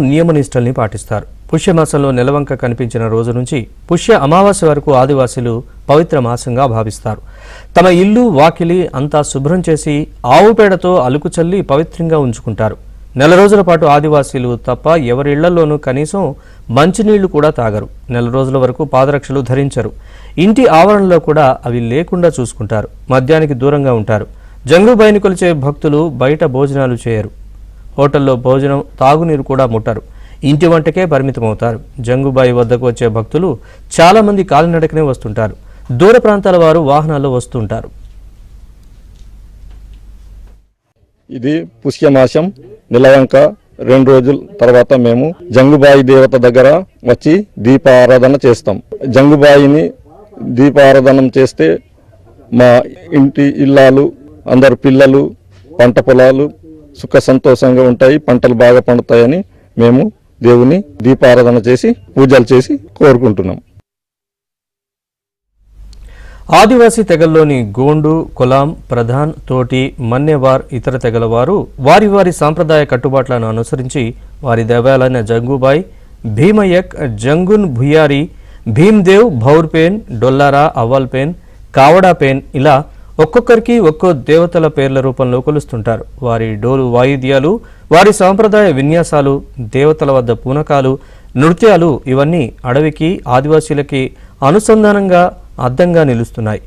నియమనిష్టల్ని పాటిస్తారు. పుష్యమాసంలో నెలవంక కనిపించిన రోజు నుంచి పుష్య అమావాస్య వరకు ఆదివాసీలు పవిత్ర మాసంగా భావిస్తారు. తమ ఇల్లు వాకిలి అంతా శుభ్రం చేసి ఆవు పేడతో అలుకు చల్లి పవిత్రంగా ఉంచుకుంటారు. నెల రోజుల పాటు ఆదివాసీలు తప్ప ఎవరి ఇళ్లలోనూ కనీసం మంచినీళ్లు కూడా తాగరు. నెల రోజుల వరకు పాదరక్షలు ధరించరు. ఇంటి ఆవరణలో కూడా అవి లేకుండా చూసుకుంటారు. మద్యానికి దూరంగా ఉంటారు. జంగుబాయిని కొలిచే భక్తులు బయట భోజనాలు చేయరు. హోటల్లో భోజనం తాగునీరు కూడా ముట్టరు. ఇంటి వంటకే పరిమితమవుతారు. జంగుబాయి వద్దకు వచ్చే భక్తులు చాలామంది కాలినడకనే వస్తుంటారు. దూర ప్రాంతాల వారు వాహనాల్లో వస్తుంటారు. ఇది పుష్యమాసం నెలవంక 2 రోజుల తర్వాత మేము జంగుబాయి దేవత దగ్గర వచ్చి దీపారాధన చేస్తాం. జంగుబాయిని దీపారాధన చేస్తే మా ఇంటి ఇల్లాలు అందరు పిల్లలు పంట పొలాలు సుఖ సంతోషంగా ఉంటాయి, పంటలు బాగా పండుతాయని మేము దేవుని దీపారాధన చేసి పూజలు చేసి కోరుకుంటున్నాం. ఆదివాసీ తెగల్లోని గోండు, కొలాం, ప్రధాన్, తోటి, మన్యవార్ ఇతర తెగల వారు వారి వారి సాంప్రదాయ కట్టుబాట్లను అనుసరించి వారి దైవాలైన జంగుబాయి, భీమయ్యక్, జంగున్ భుయారి, భీమ్దేవ్, భౌర్పేన్, డొల్లారా, అవ్వాల్పేన్, కావడాపేన్ ఇలా ఒక్కొక్కరికి ఒక్కో దేవతల పేర్ల రూపంలో కొలుస్తుంటారు. వారి డోలు వాయిద్యాలు, వారి సాంప్రదాయ విన్యాసాలు, దేవతల వద్ద పూనకాలు, నృత్యాలు ఇవన్నీ అడవికి ఆదివాసీలకి అనుసంధానంగా అద్దంగా నిలుస్తున్నాయి.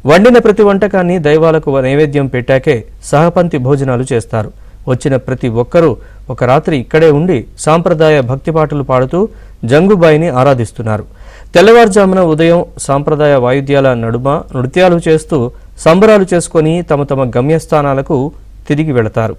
వండిన ప్రతి వంటకాన్ని దైవాలకు నైవేద్యం పెట్టాకే సహపంక్తి భోజనాలు చేస్తారు. వచ్చిన ప్రతి ఒక్కరూ ఒక రాత్రి ఇక్కడే ఉండి సాంప్రదాయ భక్తి పాటలు పాడుతూ జంగుబాయిని ఆరాధిస్తున్నారు. తెల్లవారుజామున ఉదయం సాంప్రదాయ వాయిద్యాల నడుమ నృత్యాలు చేస్తూ సంబరాలు చేసుకొని తమ తమ గమ్యస్థానాలకు తిరిగి వెళతారు.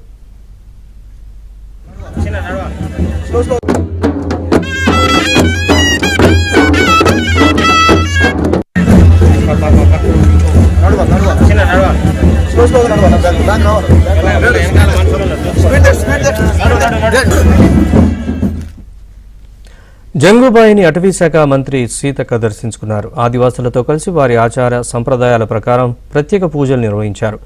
జంగుబాయిని అటవీశాఖ మంత్రి సీతక్క దర్శించుకున్నారు. ఆదివాసులతో కలిసి వారి ఆచార సంప్రదాయాల ప్రకారం ప్రత్యేక పూజలు నిర్వహించారు.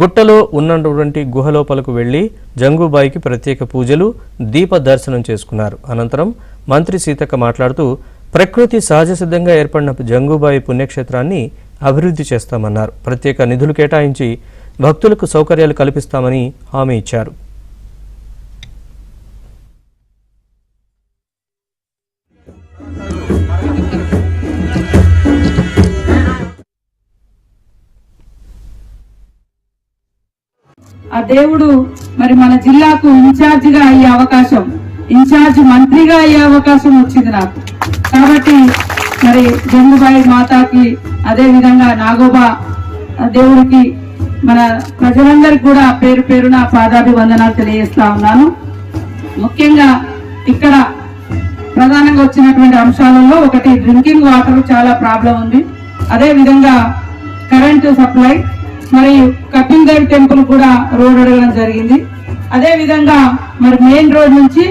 గుట్టలో ఉన్నటువంటి గుహలోపలకు వెళ్లి జంగుబాయికి ప్రత్యేక పూజలు, దీప దర్శనం చేసుకున్నారు. అనంతరం మంత్రి సీతక్క మాట్లాడుతూ ప్రకృతి సహజ సిద్ధంగా ఏర్పడిన జంగుబాయి పుణ్యక్షేత్రాన్ని అభివృద్ధి చేస్తామన్నారు. ప్రత్యేక నిధులు కేటాయించి భక్తులకు సౌకర్యాలు కల్పిస్తామని హామీ ఇచ్చారు. ఆ దేవుడు మరి మన జిల్లాకు ఇన్ఛార్జిగా అయ్యే అవకాశం, ఇన్ఛార్జ్ మంత్రిగా అయ్యే అవకాశం వచ్చింది నాకు. కాబట్టి మరి జంగుబాయి మాతాకి అదే విధంగా నాగోబా దేవుడికి మన ప్రజలందరికీ కూడా పేరు పేరున పాదాభివందనాలు తెలియజేస్తా ఉన్నాను. ముఖ్యంగా ఇక్కడ ప్రధానంగా వచ్చినటువంటి అంశాలలో ఒకటి డ్రింకింగ్ వాటర్ చాలా ప్రాబ్లం ఉంది. అదే విధంగా కరెంటు సప్లై మరియు కపిల్ దేవ్ టెంపుల్ కూడా రోడ్ అడగడం జరిగింది. అదే విధంగా మరి మెయిన్ రోడ్ నుంచి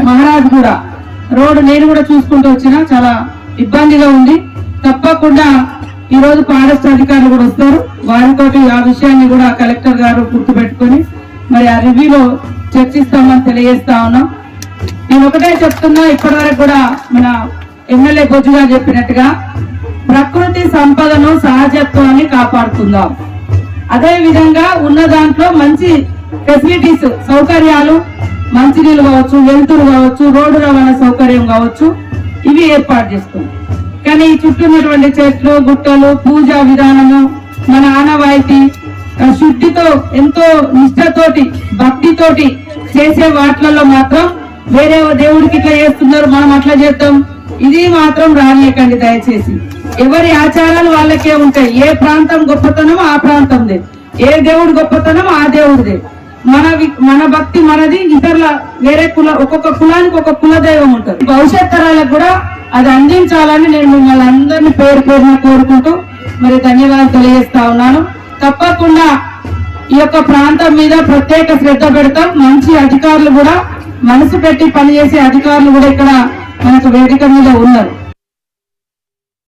మహారాజ్ కూడా రోడ్ నేను కూడా చూసుకుంటూ వచ్చినా చాలా ఇబ్బందిగా ఉంది. తప్పకుండా ఈ రోజు ఫారెస్ట్ అధికారులు కూడా వస్తారు, వారితో ఆ విషయాన్ని కూడా కలెక్టర్ గారు గుర్తుపెట్టుకుని మరి ఆ రివ్యూలో చర్చిస్తామని తెలియజేస్తా ఉన్నాం. నేను ఒకటే చెప్తున్నా, ఇప్పటివరకు కూడా మన ఎమ్మెల్యే బొజ్జుగా చెప్పినట్టుగా ప్రకృతి సంపదను సహజత్వాన్ని కాపాడుకుందాం. అదే విధంగా ఉన్న దాంట్లో మంచి ఫెసిలిటీస్, సౌకర్యాలు, మంచినీళ్ళు కావచ్చు, వెలుతురు కావచ్చు, రోడ్డు రవాణా సౌకర్యం కావచ్చు, ఇవి ఏర్పాటు చేసుకుందాం. కానీ ఈ చుట్టూ ఉన్నటువంటి చెట్లు, గుట్టలు, పూజా విధానము, మన ఆనవాయితీ శుద్ధితో ఎంతో నిష్ఠతోటి భక్తితోటి చేసే వాటిలలో మాత్రం వేరే దేవుడికి ఇట్లా చేస్తున్నారు మనం అట్లా చేద్దాం, ఇది మాత్రం రానియకండి దయచేసి. ఎవరి ఆచారాలు వాళ్ళకే ఉంటాయి. ఏ ప్రాంతం గొప్పతనం ఆ ప్రాంతందే, ఏ దేవుడు గొప్పతనం ఆ దేవుడిదే. మన భక్తి మనది, ఇతరుల వేరే ఒక్కొక్క కులానికి ఒక కులదైవం ఉంటుంది. భవిష్యత్ తరాలకు కూడా అది అందించాలని నేను మిమ్మల్ని అందరినీ పేరు పేరున కోరుకుంటూ మరి ధన్యవాదాలు తెలియజేస్తా ఉన్నాను. తప్పకుండా ఈ యొక్క ప్రాంతం మీద ప్రత్యేక శ్రద్ధ పెడతాం. మంచి అధికారులు కూడా, మనసు పెట్టి పనిచేసే అధికారులు కూడా ఇక్కడ మనకు వేదిక మీద ఉన్నారు.